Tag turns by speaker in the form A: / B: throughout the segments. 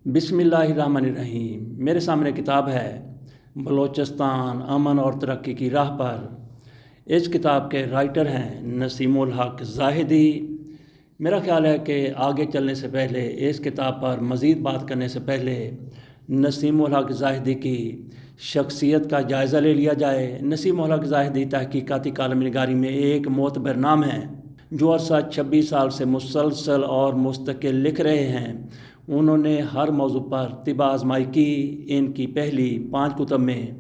A: बिस्मिल्लाहिर्रहमानिर्रहीम। मेरे सामने किताब है बलोचिस्तान अमन और तरक्की की राह पर। इस किताब के राइटर हैं नसीमुल हक ज़ाहिदी। मेरा ख़्याल है कि आगे चलने से पहले, इस किताब पर मज़ीद बात करने से पहले नसीमुल हक ज़ाहिदी की शख्सियत का जायज़ा ले लिया जाए। नसीमुल हक ज़ाहिदी तहकीकाती कालम निगारी में एक मोतबर नाम है जो अरसा 26 साल से मुसलसल और मुस्तकिल लिख रहे हैं। उन्होंने हर मौजू पर तिबा आजमाई की। इनकी पहली 5 कुतब में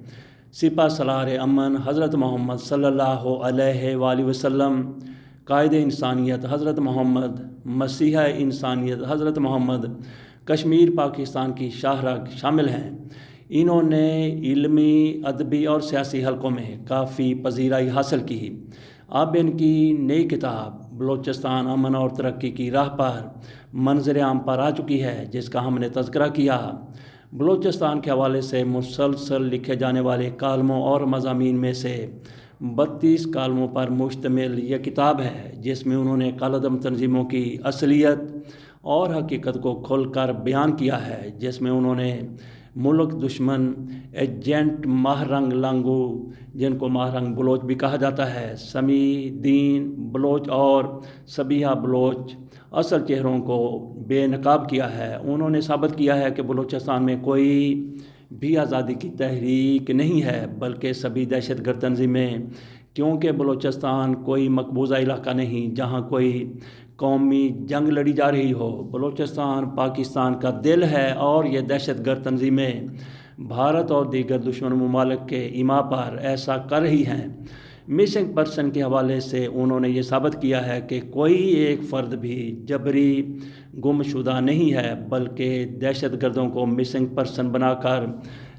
A: सिपा सलार अमन हज़रत मोहम्मद सल्लल्लाहु अलैहि वसल्लम, कायद इंसानियत हज़रत मोहम्मद, मसीहा इंसानियत हज़रत मोहम्मद, कश्मीर पाकिस्तान की शाहरग शामिल हैं। इन्होंने इल्मी, अदबी और सियासी हलकों में काफ़ी पजीराई हासिल की। अब इनकी नई किताब बलोचिस्तान अमन और तरक्की की राह पर मंजर आम पर आ चुकी है, जिसका हमने तज़किरा किया। बलोचिस्तान के हवाले से मुसलसल लिखे जाने वाले कालमों और मज़ामीन में से 32 कालमों पर मुश्तमिल यह किताब है, जिसमें उन्होंने कालअदम तंजीमों की असलियत और हकीकत को खुलकर बयान किया है। जिसमें उन्होंने मुल्क दुश्मन एजेंट महरंग लांगू, जिनको महरंग बलोच भी कहा जाता है, समी दीन बलोच और सबिहा बलोच असल चेहरों को बेनकाब किया है। उन्होंने साबित किया है कि बलूचिस्तान में कोई भी आज़ादी की तहरीक नहीं है, बल्कि सभी दहशतगर्द तंजीमें, क्योंकि बलूचिस्तान कोई मकबूजा इलाका नहीं जहाँ कोई कौमी जंग लड़ी जा रही हो। बलूचिस्तान पाकिस्तान का दिल है और ये दहशतगर्द तंजीमें भारत और दीगर दुश्मन ममालिक के इमा पर ऐसा कर रही हैं। मिसिंग पर्सन के हवाले से उन्होंने ये साबित किया है कि कोई एक फ़र्द भी जबरी गुमशुदा नहीं है, बल्कि दहशतगर्दों को मिसिंग पर्सन बनाकर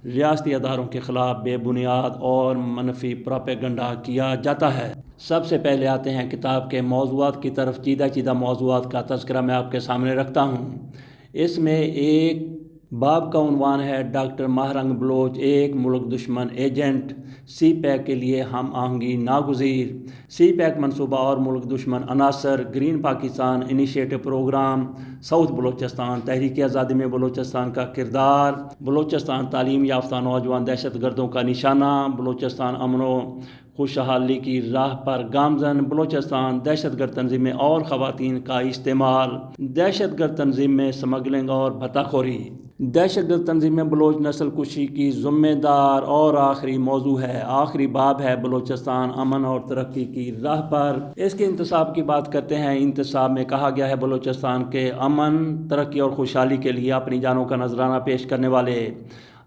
A: रियासती अदारों के ख़िलाफ़ बेबुनियाद और मनफी प्रोपेगेंडा किया जाता है। सबसे पहले आते हैं किताब के मौज़ूआत की तरफ। चीदा मौज़ूआत का तज़किरा मैं आपके सामने रखता हूँ। इसमें एक बाब का उन्वान है डॉक्टर महरंग बलोच एक मुल्क दुश्मन एजेंट, सी पैक के लिए हम आहंगी नागुज़ीर, सी पैक मनसूबा और मुल्क दुश्मन अनासर, green Pakistan initiative programme, south Balochistan, तहरीक आज़ादी में बलोचिस्तान का किरदार, बलोचिस्तान तालीम याफ्ता नौजवान दहशतगर्दों का निशाना, बलोचिस्तान अमनो खुशहाली की राह पर गामजन, बलोचिस्तान दहशतगर्द तंजीमें और ख़वातीन का इस्तेमाल, दहशतगर्द तंजीम में स्मगलिंग और भत्ताखोरी, दहशतगर्द तंजीम में बलोच नस्ल कुशी की ज़िम्मेदार, और आखिरी मौजू है, आखिरी बाब है बलोचिस्तान अमन और तरक्की की राह पर। इसके इंतसाब की बात करते हैं। इंतसाब में कहा गया है बलोचिस्तान के अमन, तरक्की और खुशहाली के लिए अपनी जानों का नजराना पेश करने वाले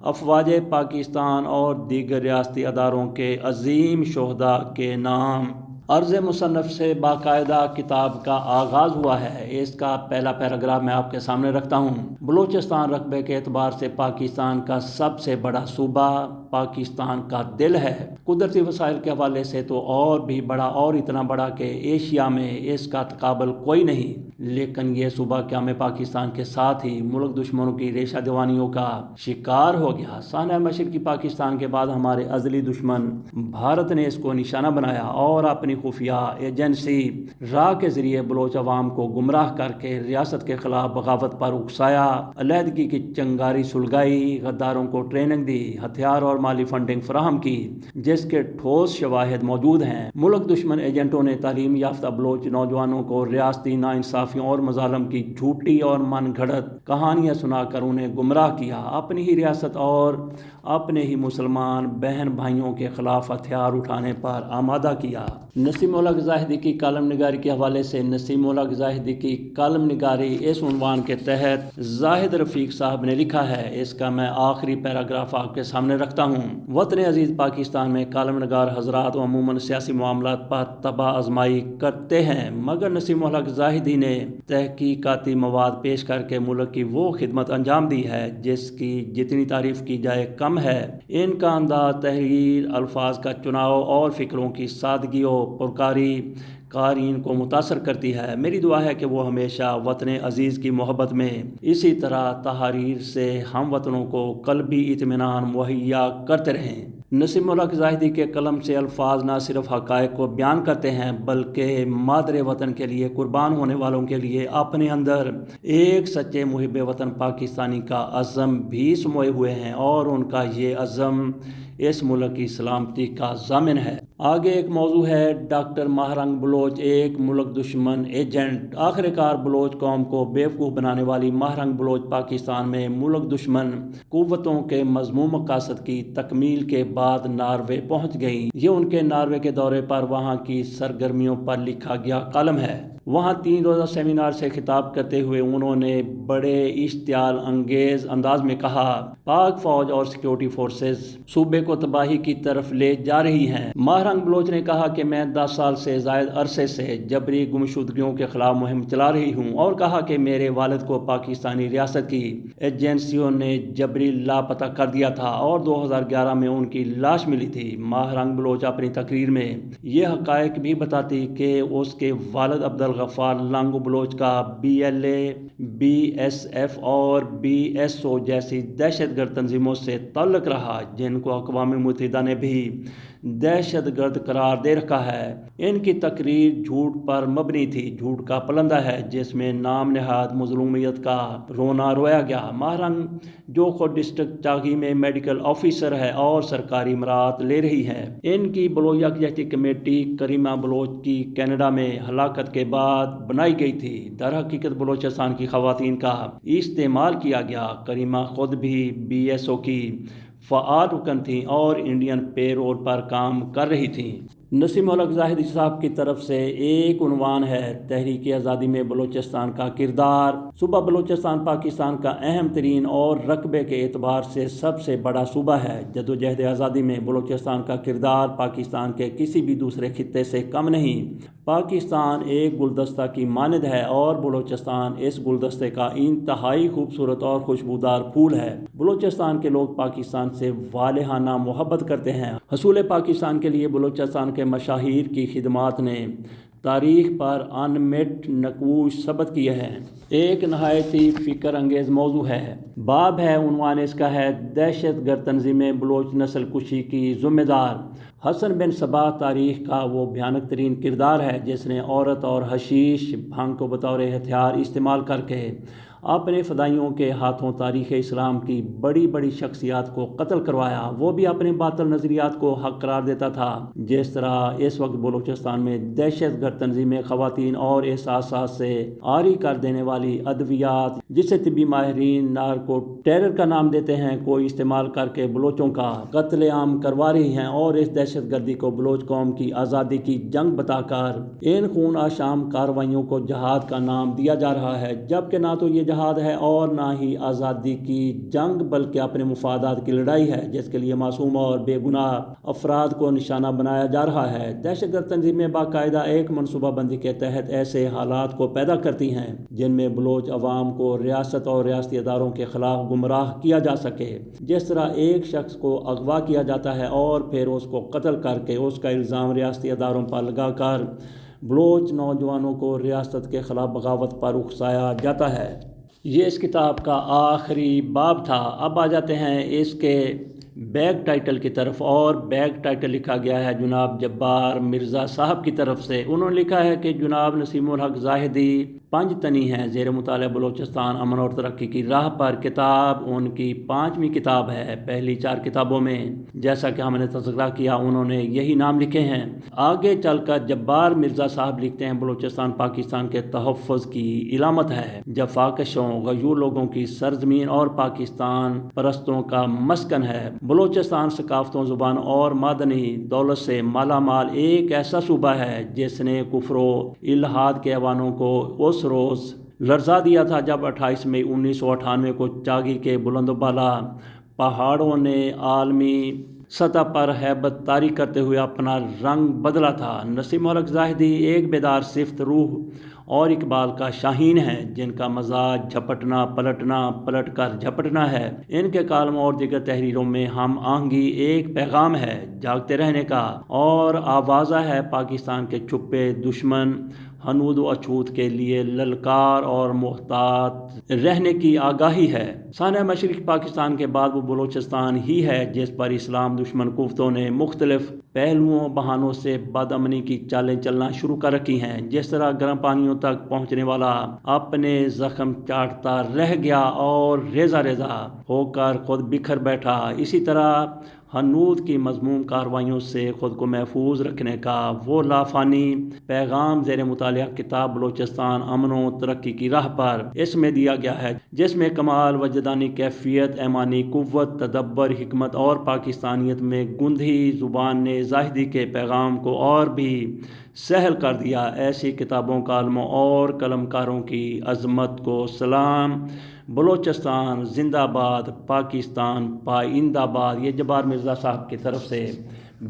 A: अफवाज पाकिस्तान और दीगर रियासती अदारों के अजीम शोहदा के नाम। अर्ज़ मुसन्नफ़ से बाकायदा किताब का आगाज़ हुआ है। इसका पहला पैराग्राफ मैं आपके सामने रखता हूँ। बलूचिस्तान रकबे के एतबार से पाकिस्तान का सबसे बड़ा सूबा, पाकिस्तान का दिल है। कुदरती वसाइल के हवाले से तो और भी बड़ा, और इतना बड़ा कि एशिया में इसका तकाबल कोई नहीं। लेकिन यह सूबा क़याम पाकिस्तान के साथ ही मुल्क दुश्मनों की रेशा दीवानियों का शिकार हो गया। साना मशरक़ी पाकिस्तान के बाद हमारे अज़ली दुश्मन भारत ने इसको निशाना बनाया और अपनी खुफिया एजेंसी राह के ज़रिए बलोच अवाम को गुमराह करके रियासत के ख़िलाफ़ बगावत पर उकसाया, अलहदगी की चंगारी सुलगाई, गद्दारों को ट्रेनिंग दी, हथियार और माली फंडिंग फराहम की, जिसके ठोस शवाहिद मौजूद हैं। मुल्क दुश्मन एजेंटों ने तालीम याफ्ता बलोच नौजवानों को रियासती नाइंसाफ़ियों और मज़ालम की झूठी और मन घड़त कहानियाँ सुनाकर उन्हें गुमराह किया, अपनी ही रियासत और अपने ही मुसलमान बहन भाइयों के ख़िलाफ़ हथियार उठाने पर आमादा किया। नसीमुल हक ज़ाहिदी की कालम निगारी के हवाले से नसीमुल हक ज़ाहिदी की कालम निगारी इस उन्वान के तहत जाहिद रफ़ीक साहब ने लिखा है। इसका मैं आखिरी पैराग्राफ आपके सामने रखता हूँ। वतन अजीज़ पाकिस्तान में कालम निगार हज़रात अमूमन सियासी मामलात पर तबा आजमाई करते हैं, मगर नसीमुल हक ज़ाहिदी ने तहकीकाती मवाद पेश करके मुल्क की वो खिदमत अंजाम दी है जिसकी जितनी तारीफ़ की जाए कम है। इनका अंदाज तहरीर, अल्फाज का चुनाव और फ़िक्रों की सादगी और पुरकारी क़ारीन को मुतासर करती है। मेरी दुआ है कि वो हमेशा वतन अजीज़ की मोहब्बत में इसी तरह तहरीर से हम वतनों को क़ल्बी इत्मीनान मुहैया करते रहें। نسیم الحق زاہدی کے قلم سے الفاظ نہ صرف حقائق کو بیان کرتے ہیں بلکہ مادر وطن کے لیے قربان ہونے والوں کے لیے اپنے اندر ایک سچے محب وطن پاکستانی کا عزم بھی سموئے ہوئے ہیں، اور ان کا یہ عزم اس ملک کی سلامتی کا ضامن ہے۔ آگے ایک موضوع ہے ڈاکٹر ماہرنگ بلوچ ایک ملک دشمن ایجنٹ۔ آخر کار بلوچ قوم کو بیوقوف بنانے والی ماہرنگ بلوچ پاکستان میں ملک دشمن قوتوں کے مذموم مقاصد کی تکمیل کے بعد ناروے پہنچ گئیں۔ یہ ان کے ناروے کے دورے پر وہاں کی سرگرمیوں پر لکھا گیا کالم ہے۔ وہاں 3 روزہ سیمینار سے خطاب کرتے ہوئے انہوں نے بڑے اشتعال انگیز انداز میں کہا، پاک فوج اور سیکیورٹی فورسز صوبے کو تباہی کی طرف لے جا رہی ہیں۔ ماہرنگ بلوچ نے کہا کہ میں 10 سال سے زائد عرصے سے جبری گمشدگیوں کے خلاف مہم چلا رہی ہوں، اور کہا کہ میرے والد کو پاکستانی ریاست کی ایجنسیوں نے جبری لاپتہ کر دیا تھا اور 2011 میں ان کی لاش ملی تھی۔ ماہرنگ بلوچ اپنی تقریر میں یہ حقائق بھی بتاتی کہ اس کے والد عبدالغفار لنگو بلوچ کا BLA، BSF اور BSO جیسی دہشت گرد تنظیموں سے تعلق رہا، جن کو اقوام متحدہ نے بھی دہشت گرد قرار دے رکھا ہے۔ ان کی تقریر جھوٹ پر مبنی تھی، جھوٹ کا پلندہ ہے جس میں نام نہاد مظلومیت کا رونا رویا گیا۔ ماہرنگ جو خود ڈسٹرکٹ چاغی میں میڈیکل آفیسر ہے اور سرکاری امارات لے رہی ہے، ان کی بلوچ یکجہتی کمیٹی کریمہ بلوچ کی کینیڈا میں ہلاکت کے بعد بنائی گئی تھی۔ در حقیقت بلوچستان کی خواتین کا استعمال کیا گیا۔ کریمہ خود بھی BSO کی فعال رکن تھیں اور انڈین پے رول پر کام کر رہی تھیں۔ نسیم الحق زاہدی صاحب کی طرف سے ایک عنوان ہے تحریک آزادی میں بلوچستان کا کردار۔ صوبہ بلوچستان پاکستان کا اہم ترین اور رقبے کے اعتبار سے سب سے بڑا صوبہ ہے۔ جدوجہد آزادی میں بلوچستان کا کردار پاکستان کے کسی بھی دوسرے خطے سے کم نہیں۔ پاکستان ایک گلدستہ کی مانند ہے اور بلوچستان اس گلدستے کا انتہائی خوبصورت اور خوشبودار پھول ہے۔ بلوچستان کے لوگ پاکستان سے والہانہ محبت کرتے ہیں۔ حصول پاکستان کے لیے بلوچستان کے مشاہیر کی خدمات نے تاریخ پر انمٹ نقوش ثبت کیے ہیں۔ ایک نہایت ہی فکر انگیز موضوع ہے۔ باب ہے، عنوان اس کا ہے دہشت گرد تنظیمیں بلوچ نسل کشی کی ذمہ دار۔ حسن بن صباح تاریخ کا وہ بھیانک ترین کردار ہے جس نے عورت اور حشیش بھنگ کو بطور ہتھیار استعمال کر کے اپنے فدائیوں کے ہاتھوں تاریخ اسلام کی بڑی بڑی شخصیات کو قتل کروایا۔ وہ بھی اپنے باطل نظریات کو حق قرار دیتا تھا۔ جس طرح اس وقت بلوچستان میں دہشت گرد تنظیمیں خواتین اور احساسات سے عاری کر دینے والی ادویات، جسے طبی ماہرین نارکو ٹیرر کا نام دیتے ہیں، کو استعمال کر کے بلوچوں کا قتل عام کروا رہی ہیں، اور اس دہشت گردی کو بلوچ قوم کی آزادی کی جنگ بتا کر ان خون آشام کارروائیوں کو جہاد کا نام دیا جا رہا ہے، جبکہ نہ تو یہ جہاد ہے اور نہ ہی آزادی کی جنگ، بلکہ اپنے مفادات کی لڑائی ہے جس کے لیے معصوم اور بے گناہ افراد کو نشانہ بنایا جا رہا ہے۔ دہشت گرد تنظیمیں باقاعدہ ایک منصوبہ بندی کے تحت ایسے حالات کو پیدا کرتی ہیں جن میں بلوچ عوام کو ریاست اور ریاستی اداروں کے خلاف گمراہ کیا جا سکے۔ جس طرح ایک شخص کو اغوا کیا جاتا ہے اور پھر اس کو قتل کر کے اس کا الزام ریاستی اداروں پر لگا کر بلوچ نوجوانوں کو ریاست کے خلاف بغاوت پر اکسایا جاتا ہے۔ یہ اس کتاب کا آخری باب تھا۔ اب آ جاتے ہیں اس کے بیک ٹائٹل کی طرف، اور بیک ٹائٹل لکھا گیا ہے جناب جبار مرزا صاحب کی طرف سے۔ انہوں نے لکھا ہے کہ جناب نسیم الحق زاہدی پنج تنی ہیں، زیر مطالعہ بلوچستان امن اور ترقی کی راہ پر۔ کتاب ان کی 5ویں کتاب ہے۔ پہلی 4 کتابوں میں جیسا کہ ہم نے تذکرہ کیا انہوں نے یہی نام لکھے ہیں۔ آگے چل کر جبار مرزا صاحب لکھتے ہیں بلوچستان پاکستان کے تحفظ کی علامت ہے، جفاکشوں غیور لوگوں کی سرزمین اور پاکستان پرستوں کا مسکن ہے۔ بلوچستان ثقافتوں، زبان اور معدنی دولت سے مالا مال ایک ایسا صوبہ ہے جس نے کفر و الحاد کے ایوانوں کو اس روز لرزا دیا تھا جب 28 مئی 1998 کو چاگی کے بلند و بالا پہاڑوں نے عالمی سطح پر ہیبت طاری کرتے ہوئے اپنا رنگ بدلا تھا۔ نسیم الحق زاہدی ایک بیدار صفت روح اور اقبال کا شاہین ہے جن کا مزاج جھپٹنا پلٹنا پلٹ کر جھپٹنا ہے۔ ان کے کالم اور دیگر تحریروں میں ہم آہنگی ایک پیغام ہے جاگتے رہنے کا، اور آوازہ ہے پاکستان کے چھپے دشمن हनूद व अछूत के लिए ललकार और मोहतात रहने की आगाही है। साना मशरिक पाकिस्तान के बाद वो बलूचिस्तान ही है जिस पर इस्लाम दुश्मन कुफ्तों ने मुख्तलिफ पहलुओं बहानों से बदअमनी की चालें चलना शुरू कर रखी हैं। जिस तरह गर्म पानियों तक पहुँचने वाला अपने जख्म चाटता रह गया और रेजा रेजा होकर खुद बिखर बैठा, इसी तरह हनूद की मज़मूम कार्रवाइयों से ख़ुद को महफूज रखने का वो लाफानी पैगाम ज़ेर मुतालिया किताब बलूचिस्तान अमन व तरक्की की राह पर इसमें दिया गया है, जिसमें कमाल वजदानी कैफियत, ऐमानी कुव्वत, तदब्बर, हिकमत और पाकिस्तानियत में गुंधी ज़ुबान ने ज़ाहिदी के पैगाम को और भी सहल कर दिया। ऐसी किताबों, कालमों और कलमकारों की अज़मत को सलाम। बलूचिस्तान जिंदाबाद, पाकिस्तान पाइंदाबाद। ये जब्बार मिर्ज़ा साहब की तरफ से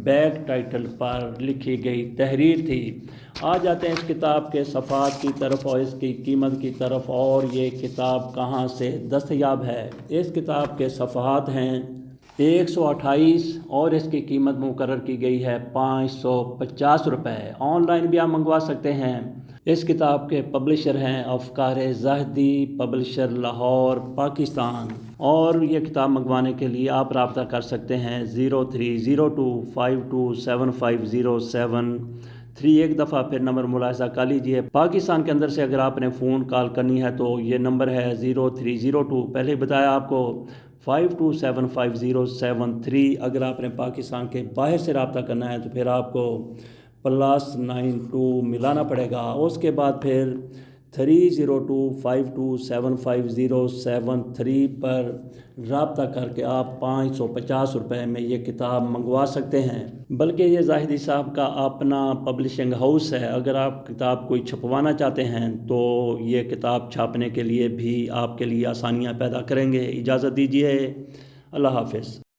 A: बैक टाइटल पर लिखी गई तहरीर थी। आ जाते हैं इस किताब के सफ़ात की तरफ और इसकी कीमत की तरफ, और ये किताब कहाँ से दस्तयाब है। इस किताब के सफ़ात हैं 128 और इसकी कीमत मुकर्रर की गई है 550 रुपये। ऑनलाइन भी आप मंगवा सकते हैं। इस किताब के पब्लिशर हैं अफ़कार ज़ाहिदी, पब्लिशर लाहौर, पाकिस्तान। और ये किताब मंगवाने के लिए आप रब्ता कर सकते हैं 0302527507 एक दफ़ा फिर नंबर मुलाहिज़ा कर लीजिए। पाकिस्तान के अंदर से अगर आपने फ़ोन कॉल करनी है तो ये नंबर है 0302, पहले बताया आपको 527507 अगर आपने पाकिस्तान के बाहर से रब्ता करना है तो फिर आपको +92 मिलाना पड़ेगा। उसके बाद फिर 302527507 पर रब्ता करके आप 550 रुपये में ये किताब मंगवा सकते हैं। बल्कि ये ज़ाहिदी साहब का अपना पब्लिशिंग हाउस है। अगर आप किताब कोई छपवाना चाहते हैं तो ये किताब छापने के लिए भी आपके लिए आसानियाँ पैदा करेंगे। इजाज़त दीजिए, अल्लाह हाफ़िज़।